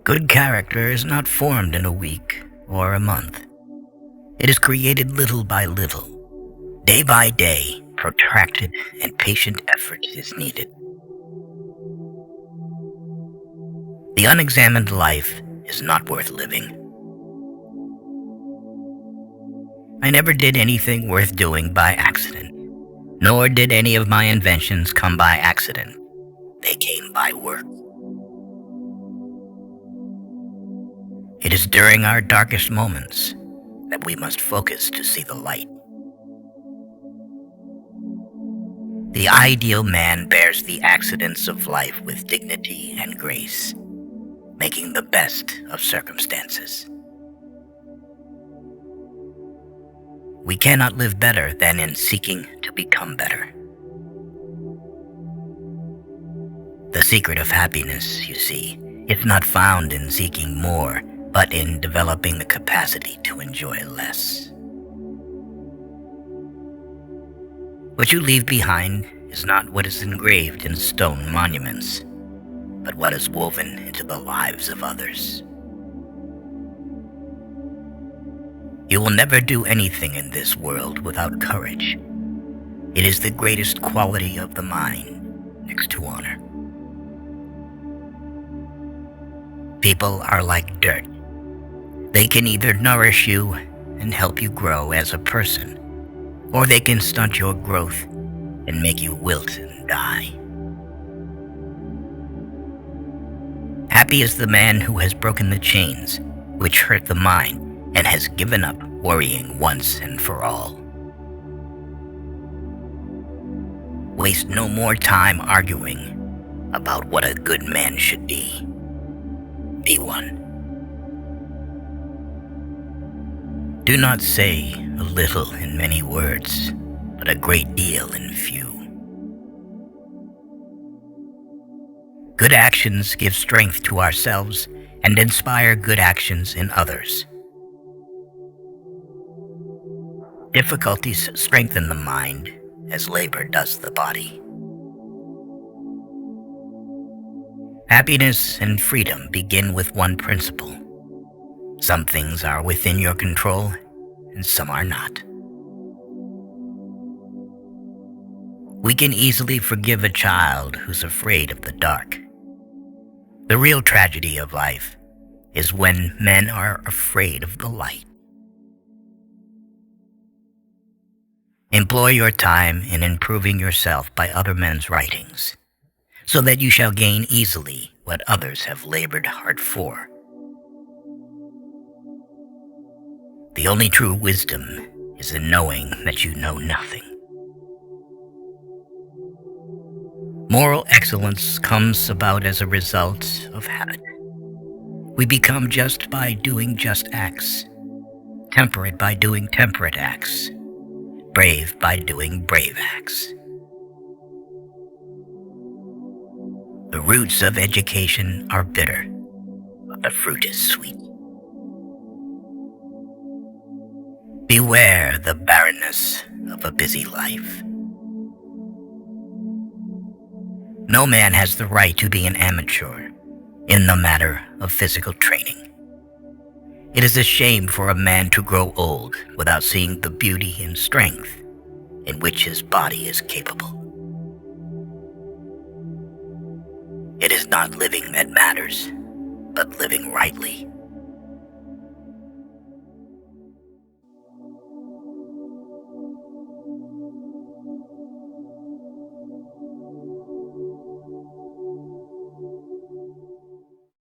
Good character is not formed in a week or a month. It is created little by little. Day by day, protracted and patient effort is needed. The unexamined life is not worth living. I never did anything worth doing by accident, nor did any of my inventions come by accident. They came by work. It is during our darkest moments that we must focus to see the light. The ideal man bears the accidents of life with dignity and grace, making the best of circumstances. We cannot live better than in seeking to become better. The secret of happiness, you see, is not found in seeking more, but in developing the capacity to enjoy less. What you leave behind is not what is engraved in stone monuments, but what is woven into the lives of others. You will never do anything in this world without courage. It is the greatest quality of the mind, next to honor. People are like dirt. They can either nourish you and help you grow as a person, or they can stunt your growth and make you wilt and die. Happy is the man who has broken the chains which hurt the mind and has given up worrying once and for all. Waste no more time arguing about what a good man should be. Be one. Do not say a little in many words, but a great deal in few. Good actions give strength to ourselves and inspire good actions in others. Difficulties strengthen the mind as labor does the body. Happiness and freedom begin with one principle. Some things are within your control, and some are not. We can easily forgive a child who's afraid of the dark. The real tragedy of life is when men are afraid of the light. Employ your time in improving yourself by other men's writings, so that you shall gain easily what others have labored hard for. The only true wisdom is in knowing that you know nothing. Moral excellence comes about as a result of habit. We become just by doing just acts, temperate by doing temperate acts, brave by doing brave acts. The roots of education are bitter, but the fruit is sweet. Beware the barrenness of a busy life. No man has the right to be an amateur in the matter of physical training. It is a shame for a man to grow old without seeing the beauty and strength in which his body is capable. It is not living that matters, but living rightly.